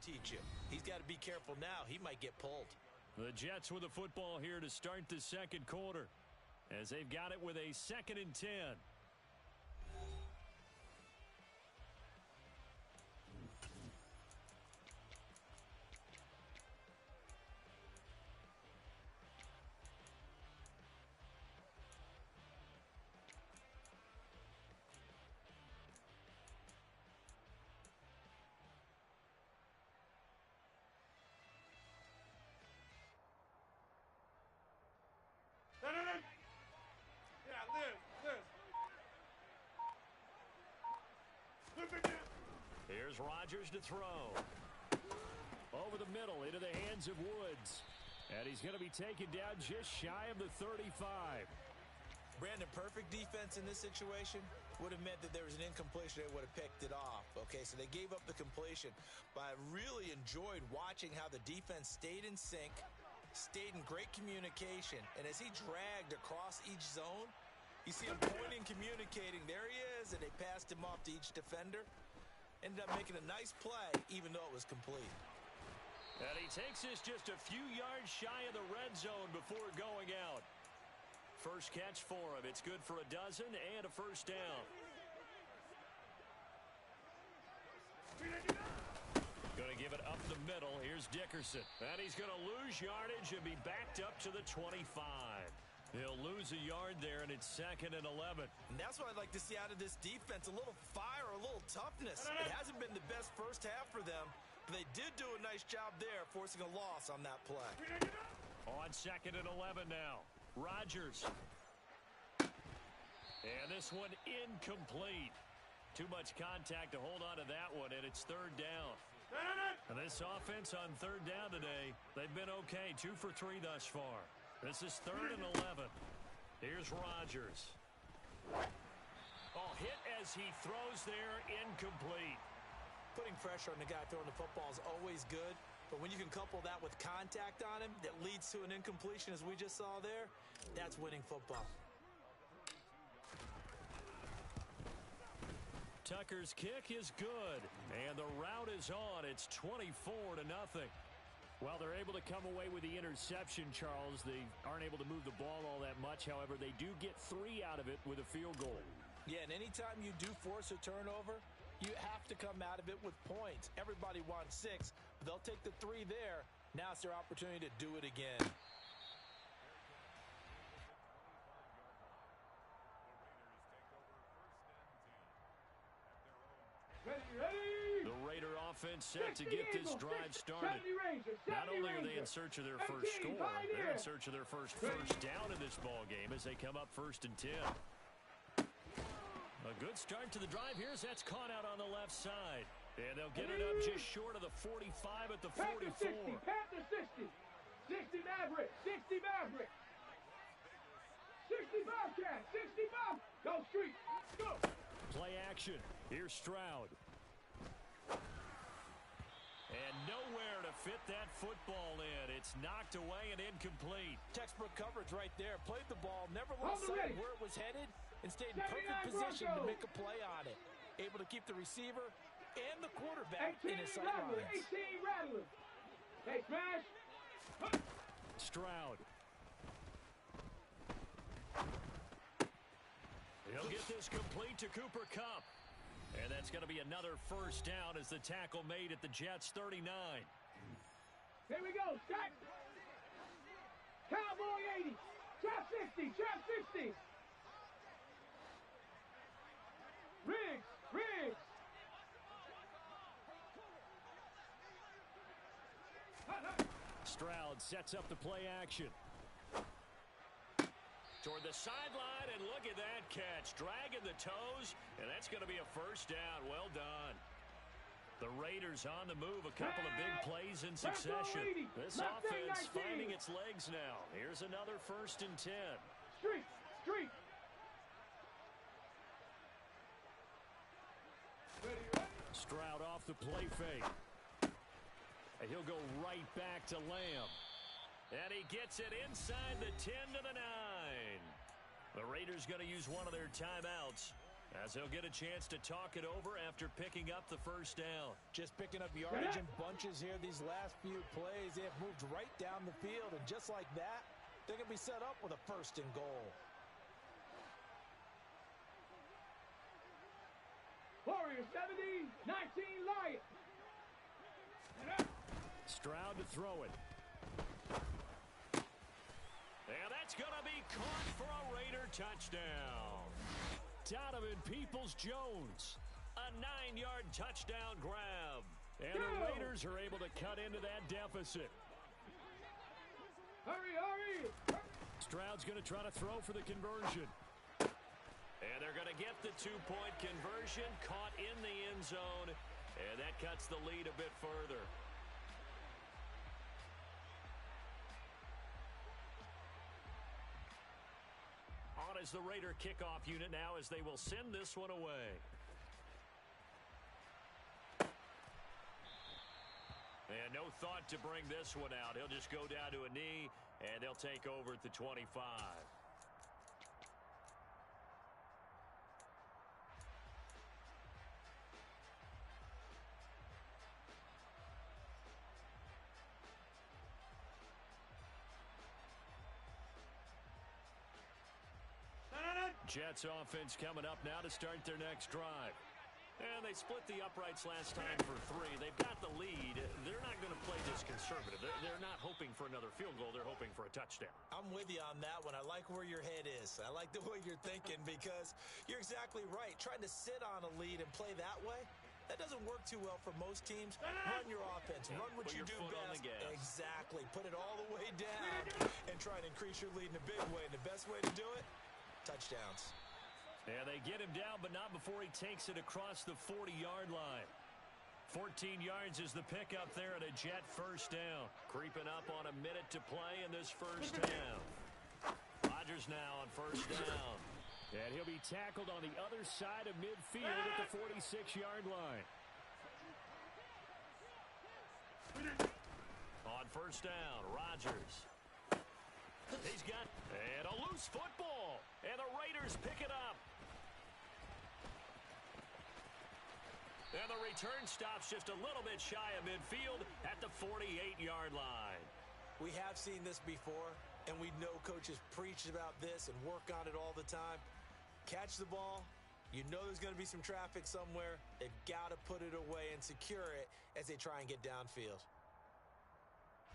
teach you. He's got to be careful now. He might get pulled. The Jets with the football here to start the second quarter, as they've got it with a 2nd and 10. Here's Rodgers to throw. Over the middle into the hands of Woods. And he's going to be taken down just shy of the 35. Brandon, perfect defense in this situation would have meant that there was an incompletion. They would have picked it off. Okay, so they gave up the completion. But I really enjoyed watching how the defense stayed in sync, stayed in great communication. And as he dragged across each zone, you see him pointing, communicating. There he is, and they passed him off to each defender. Ended up making a nice play, even though it was complete. And he takes this just a few yards shy of the red zone before going out. First catch for him. It's good for a dozen and a first down. Going to give it up the middle. Here's Dickerson. And he's going to lose yardage and be backed up to the 25. He'll lose a yard there, and it's 2nd and 11. And that's what I'd like to see out of this defense, a little fire, a little toughness. It hasn't been the best first half for them, but they did do a nice job there, forcing a loss on that play. On 2nd and 11 now. Rodgers. And this one incomplete. Too much contact to hold on to that one, and it's 3rd down. And this offense on 3rd down today, they've been okay. 2 for 3 thus far. This is 3rd and 11. Here's Rodgers. Oh, hit as he throws there, incomplete. Putting pressure on the guy throwing the football is always good, but when you can couple that with contact on him that leads to an incompletion, as we just saw there, that's winning football. Tucker's kick is good, and the route is on. It's 24-0. Well, they're able to come away with the interception, Charles. They aren't able to move the ball all that much. However, they do get 3 out of it with a field goal. Yeah, and anytime you do force a turnover, you have to come out of it with points. Everybody wants 6, but they'll take the 3 there. Now it's their opportunity to do it again. The Raider offense set to get this drive started. Not only are they in search of their first score, they're in search of their first down in this ball game as they come up 1st and 10. A good start to the drive here as that's caught out on the left side. And they'll get it up just short of the 45 at the 44. Panther 60. 60 Maverick. 60 Maverick. 60 Bobcat. 60 Bob. Go street. Go. Play action. Here's Stroud. And nowhere to fit that football in. It's knocked away and incomplete. Textbook coverage right there. Played the ball, never lost sight of where it was headed, and stayed in perfect position to make a play on it. Able to keep the receiver and the quarterback in his sight lines. 18 Rattler. Hey, smash. Stroud. He'll get this complete to Cooper Kupp. And that's going to be another first down as the tackle made at the Jets' 39. Here we go. Stack. Cowboy 80. Trap 60. Trap 60. Riggs. Riggs. Stroud sets up the play action. Toward the sideline, and look at that catch. Dragging the toes, and that's going to be a first down. Well done. The Raiders on the move. A couple of big plays in succession. This offense finding its legs now. Here's another 1st and 10. Street. Street. Stroud off the play fake. And he'll go right back to Lamb. And he gets it inside the 10 to the 9. The Raiders going to use one of their timeouts. As he'll get a chance to talk it over after picking up the first down. Just picking up yardage in bunches here these last few plays. They have moved right down the field, and just like that, they're going to be set up with a first and goal. Warriors 70, 19 Lions. Stroud to throw it. And that's going to be caught for a Raider touchdown. Donovan Peoples-Jones, a 9-yard touchdown grab. And the Raiders are able to cut into that deficit. Hurry, hurry! Stroud's going to try to throw for the conversion. And they're going to get the 2-point conversion, caught in the end zone, and that cuts the lead a bit further. On is the Raider kickoff unit now as they will send this one away. And no thought to bring this one out. He'll just go down to a knee, and they'll take over at the 25. Jets offense coming up now to start their next drive. And they split the uprights last time for 3. They've got the lead. They're not going to play this conservative. They're not hoping for another field goal. They're hoping for a touchdown. I'm with you on that one. I like where your head is. I like the way you're thinking because you're exactly right. Trying to sit on a lead and play that way, that doesn't work too well for most teams. Run your offense. Run what you do best. Exactly. Put it all the way down and try and increase your lead in a big way. And the best way to do it, touchdowns. Yeah, they get him down, but not before he takes it across the 40-yard line. 14 yards is the pickup there and a Jet first down. Creeping up on a minute to play in this first half. Rodgers now on first down. And he'll be tackled on the other side of midfield at the 46-yard line. On first down, Rodgers. He's got and a loose football. And the Raiders pick it up. And the return stops just a little bit shy of midfield at the 48-yard line. We have seen this before, and we know coaches preach about this and work on it all the time. Catch the ball. You know there's going to be some traffic somewhere. They've got to put it away and secure it as they try and get downfield.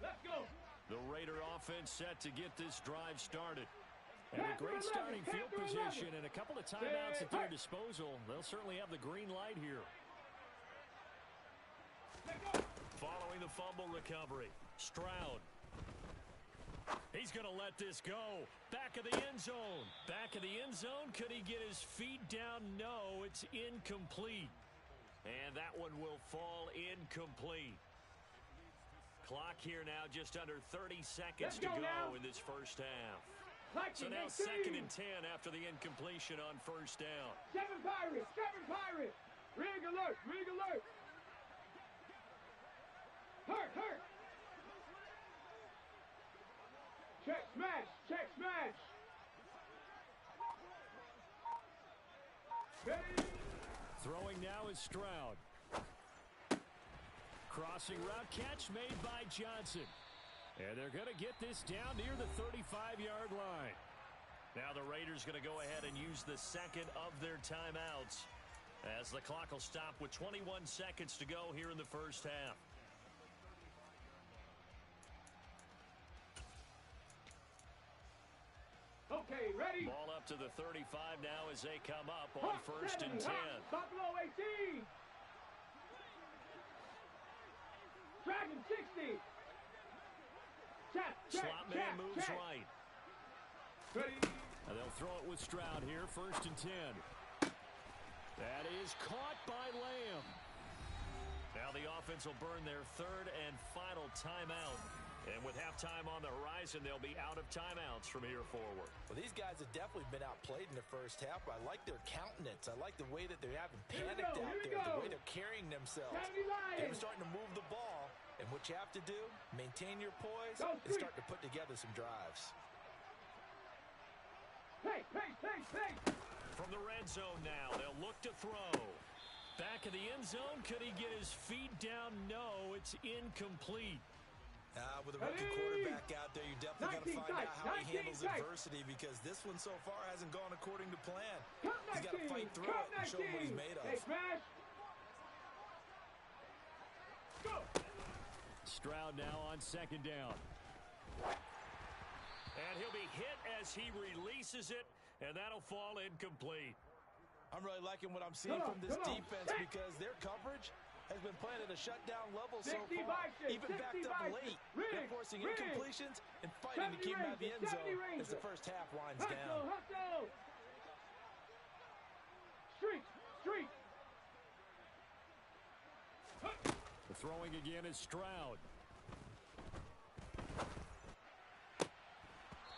Let's go. The Raider offense set to get this drive started. And a great starting field position and a couple of timeouts at their disposal. They'll certainly have the green light here. Following the fumble recovery, Stroud. He's going to let this go. Back of the end zone. Back of the end zone. Could he get his feet down? No, it's incomplete. And that one will fall incomplete. Clock here now just under 30 seconds to go in this first half. So now 2nd and 10 after the incompletion on first down. 7 Pirates, 7 Pirates. Rig alert, rig alert. Hurt, hurt. Check smash, check smash. Ready. Throwing now is Stroud. Crossing route catch made by Johnson. And they're going to get this down near the 35-yard line. Now the Raiders going to go ahead and use the second of their timeouts as the clock will stop with 21 seconds to go here in the first half. Okay, ready. Ball up to the 35 now as they come up on first and 10. Buffalo 18. Dragon 60. Slot man moves right. Ready. And they'll throw it with Stroud here, first and 10. That is caught by Lamb. Now the offense will burn their third and final timeout. And with halftime on the horizon, they'll be out of timeouts from here forward. Well, these guys have definitely been outplayed in the first half. I like their countenance. I like the way that they haven't panicked out there, the way they're carrying themselves. They're starting to move the ball. And what you have to do, maintain your poise and start to put together some drives. Pace, pace, pace, pace. From the red zone now, they'll look to throw. Back in the end zone, could he get his feet down? No, it's incomplete. With a rookie quarterback out there, you're definitely going to find out how he handles adversity, because this one so far hasn't gone according to plan. He's got to fight through it and show him what he's made of. Stroud now on second down. And he'll be hit as he releases it, and that'll fall incomplete. I'm really liking what I'm seeing from this defense, because their coverage has been playing at a shutdown level so far, even backed up late. They're forcing incompletions and fighting to keep him out of the end zone as the first half winds down. The throwing again is Stroud.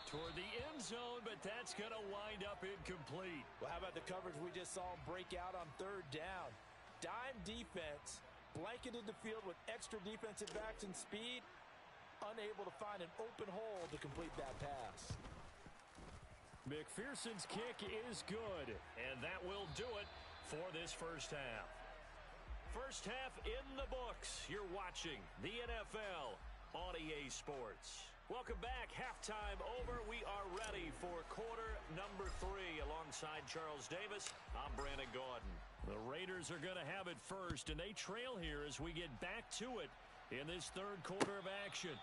Toward the end zone, but that's going to wind up incomplete. Well, how about the coverage we just saw him break out on third down? Dime defense, blanketed the field with extra defensive backs and speed, unable to find an open hole to complete that pass. McPherson's kick is good, and that will do it for this first half. First half in the books. You're watching the NFL on EA Sports. Welcome back. Halftime over. We are ready for quarter number 3. Alongside Charles Davis, I'm Brandon Gaudin. The Raiders are going to have it first, and they trail here as we get back to it in this third quarter of action.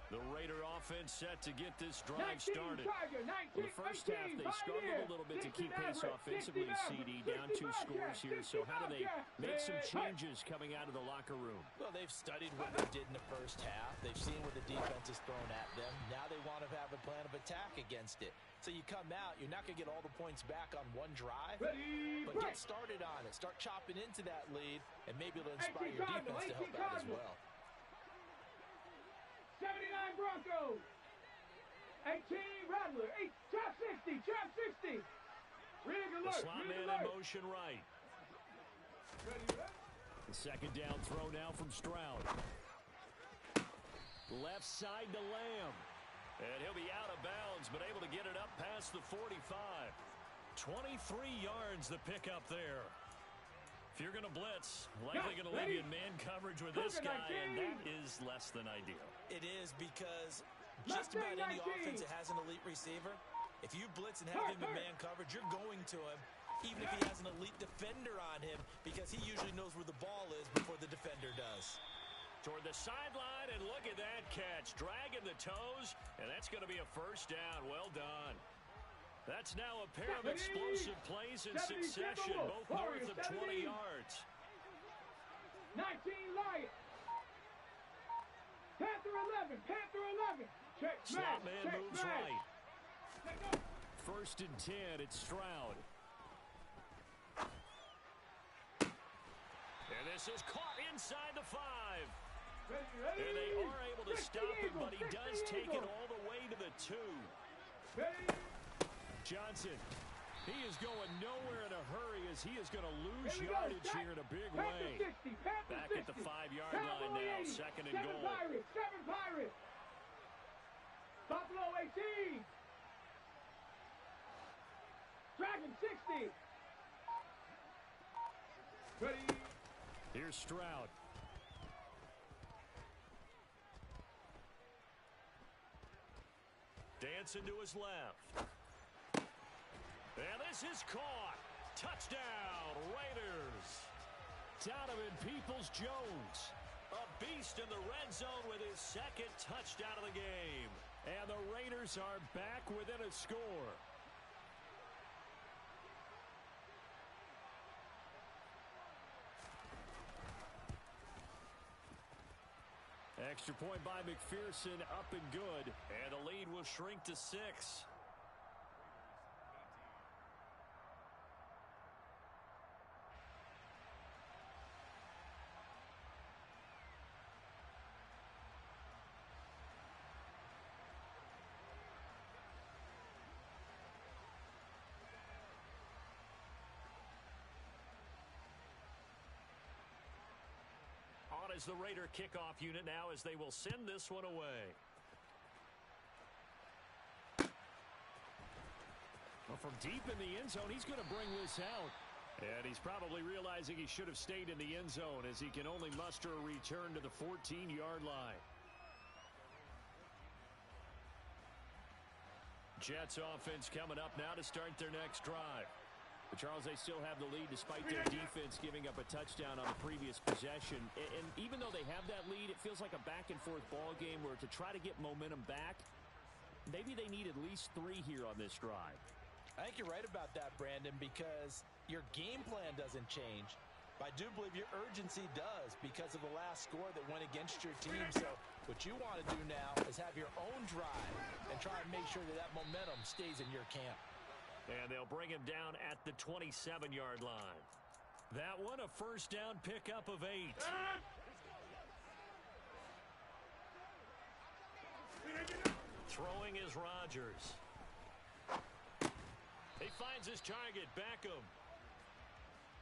The Raider offense set to get this drive started. In the first half, they struggled a little bit to keep pace offensively, CD, down 2 scores here. So how do they make some changes coming out of the locker room? Well, they've studied what they did in the first half. They've seen what the defense has thrown at them. Now they want to have a plan of attack against it. So you come out, you're not going to get all the points back on one drive, but get started on it. Start chopping into that lead, and maybe it'll inspire your defense to help out as well. 79 Broncos. 18 Rattler. Trap 60. Trap 60. Rig alert. The slot man in motion right. The second down throw now from Stroud. Left side to Lamb. And he'll be out of bounds, but able to get it up past the 45. 23 yards the pickup there. If you're going to blitz, likely going to leave you in man coverage with this guy, and that is less than ideal. It is, because just about any offense that has an elite receiver, if you blitz and have him in man coverage, you're going to him, even if he has an elite defender on him, because he usually knows where the ball is before the defender does. Toward the sideline, and look at that catch. Dragging the toes, and that's going to be a first down. Well done. That's now a pair of explosive plays in succession, both north of 20 yards. 19 Lions. Panther 11. Panther 11. Check slot man moves right. First and 10, it's Stroud. And this is caught inside the 5. And they are able to stop him, but he does take it all the way to the 2. Johnson, he is going nowhere in a hurry, as he is going to lose yardage here in a big way. Back at the 5-yard line now, second and goal. 7 Pirates. Buffalo 18. Dragon 60. Ready. Here's Stroud. Dancing to his left. And this is caught. Touchdown, Raiders. Donovan Peoples-Jones, a beast in the red zone with his second touchdown of the game. And the Raiders are back within a score. Extra point by McPherson, up and good. And the lead will shrink to 6. as the Raider kickoff unit now as they will send this one away. Well, from deep in the end zone, he's going to bring this out. And he's probably realizing he should have stayed in the end zone as he can only muster a return to the 14-yard line. Jets offense coming up now to start their next drive. But Charles, they still have the lead despite their defense giving up a touchdown on the previous possession. And even though they have that lead, it feels like a back-and-forth ball game where to try to get momentum back, maybe they need at least 3 here on this drive. I think you're right about that, Brandon, because your game plan doesn't change. But I do believe your urgency does because of the last score that went against your team. So what you want to do now is have your own drive and try and make sure that that momentum stays in your camp. And they'll bring him down at the 27-yard line. That one, a first down pickup of 8. Throwing is Rodgers. He finds his target, Beckham.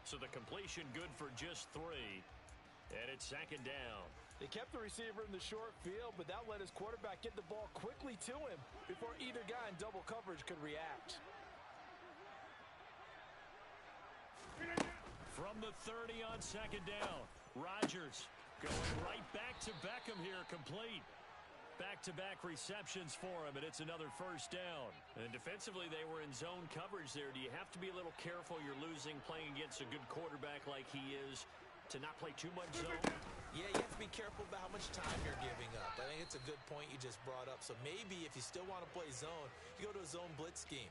So the completion good for just 3. And it's second down. They kept the receiver in the short field, but that let his quarterback get the ball quickly to him before either guy in double coverage could react. From the 30 on second down, Rodgers going right back to Beckham here, complete. Back-to-back receptions for him, and it's another first down. And defensively, they were in zone coverage there. Do you have to be a little careful you're losing playing against a good quarterback like he is to not play too much zone? Yeah, you have to be careful about how much time you're giving up. I think it's a good point you just brought up. So maybe if you still want to play zone, you go to a zone blitz scheme.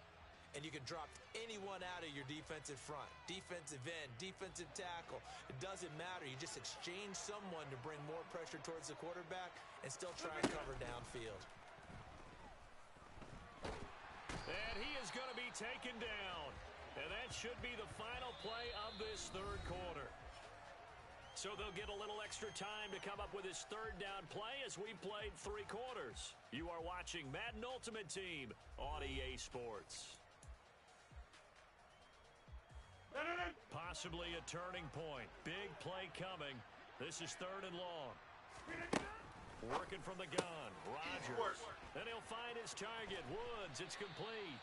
And you can drop anyone out of your defensive front, defensive end, defensive tackle. It doesn't matter. You just exchange someone to bring more pressure towards the quarterback and still try and cover downfield. And he is going to be taken down. And that should be the final play of this third quarter. So they'll get a little extra time to come up with his third down play as we played 3 quarters. You are watching Madden Ultimate Team on EA Sports. Possibly a turning point. Big play coming. This is 3rd and long. Working from the gun. Rodgers. And he'll find his target. Woods. It's complete.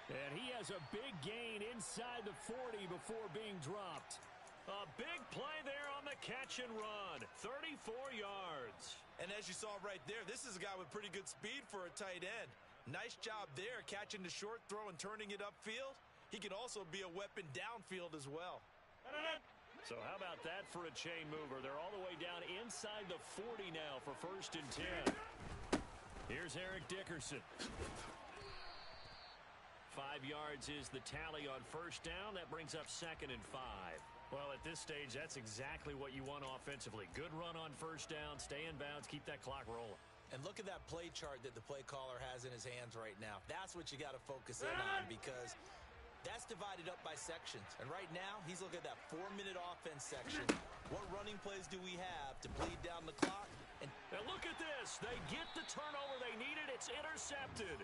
And he has a big gain inside the 40 before being dropped. A big play there on the catch and run. 34 yards. And as you saw right there, this is a guy with pretty good speed for a tight end. Nice job there catching the short throw and turning it upfield. He can also be a weapon downfield as well. So how about that for a chain mover? They're all the way down inside the 40 now for 1st and 10. Here's Eric Dickerson. 5 yards is the tally on 1st down. That brings up 2nd and 5. Well, at this stage, that's exactly what you want offensively. Good run on 1st down, stay in bounds, keep that clock rolling. And look at that play chart that the play caller has in his hands right now. That's what you got to focus in on because that's divided up by sections. And right now, he's looking at that 4-minute offense section. What running plays do we have to bleed down the clock? And look at this. They get the turnover they needed. It's intercepted.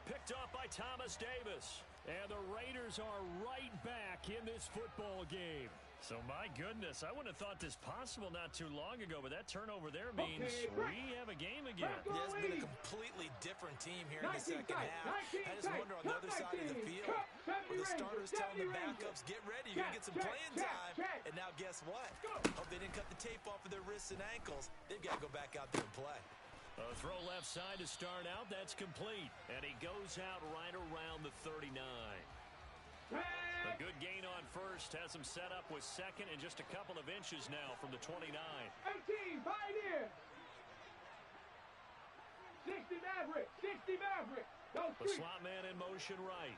Picked off by Thomas Davis. And the Raiders are right back in this football game. So, my goodness, I wouldn't have thought this possible not too long ago, but that turnover there means we have a game again. Yeah, it's been a completely different team here in the second half. I just wonder on the other side of the field, where the starters telling the backups, get ready, you're going to get some playing time. And now guess what? Hope they didn't cut the tape off of their wrists and ankles. They've got to go back out there and play. A throw left side to start out. That's complete. And he goes out right around the 39. A good gain on 1st. Has him set up with 2nd and just a couple of inches now from the 29. 18, Pioneer. 60 Maverick. 60 Maverick. The slot man in motion right.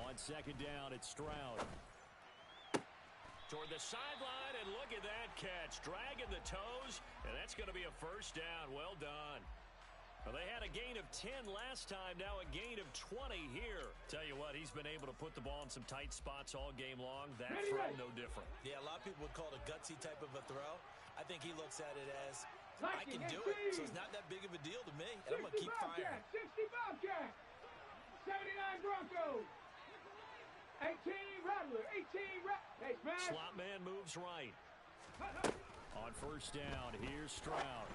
On 2nd down, it's Stroud. Toward the sideline, and look at that catch. Dragging the toes, and that's going to be a 1st down. Well done. Well, they had a gain of 10 last time, now a gain of 20 here. Tell you what, he's been able to put the ball in some tight spots all game long. That throw, no different. Yeah, a lot of people would call it a gutsy type of a throw. I think he looks at it as, I can do it, so it's not that big of a deal to me, and I'm going to keep firing. 60 Bobcat, 79 Broncos, 18 Rattler, 18 Rattler. Slot man moves right. On first down, here's Stroud.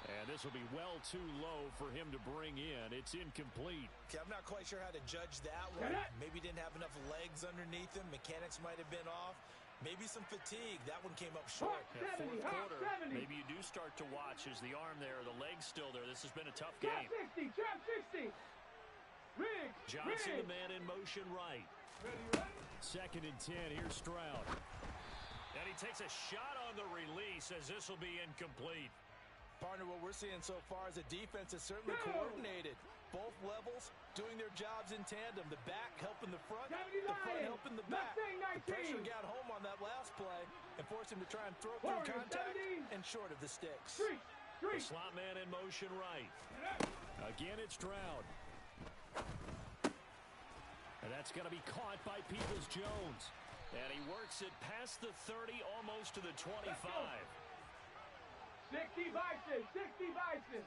And this will be well too low for him to bring in. It's incomplete. Okay, I'm not quite sure how to judge that one. Maybe didn't have enough legs underneath him. Mechanics might have been off. Maybe some fatigue. That one came up short. Yeah, fourth quarter, maybe you do start to watch as the arm there, the leg's still there. This has been a tough game. Trap 60. Johnson, the man in motion right. Second and 10, here's Stroud. And he takes a shot on the release as this will be incomplete. Partner, what we're seeing so far is a defense that's certainly coordinated. Both levels doing their jobs in tandem. The back helping the front helping the back. The pressure got home on that last play and forced him to try and throw through contact and short of the sticks. The slot man in motion right. Again, it's Stroud. And that's going to be caught by Peoples-Jones. And he works it past the 30, almost to the 25. 60 Bison. 60 Bison.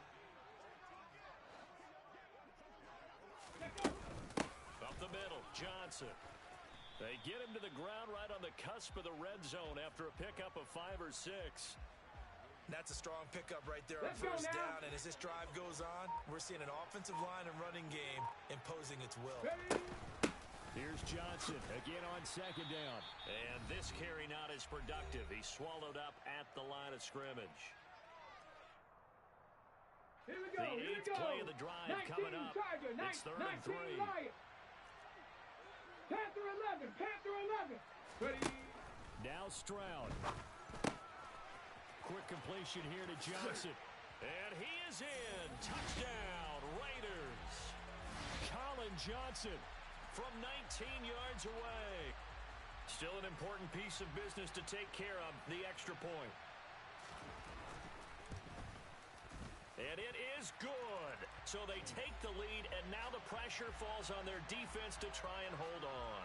Up the middle, Johnson. They get him to the ground right on the cusp of the red zone after a pickup of 5 or 6. That's a strong pickup right there on first down. And as this drive goes on, we're seeing an offensive line and running game imposing its will. Here's Johnson again on second down. And this carry not as productive. He's swallowed up at the line of scrimmage. Here we go. The eighth play of the drive coming up. It's 3rd and 3. Panther 11. Ready. Now Stroud. Quick completion here to Johnson. And he is in. Touchdown, Raiders. Colin Johnson from 19 yards away. Still an important piece of business to take care of, the extra point. And it is good. So they take the lead, and now the pressure falls on their defense to try and hold on.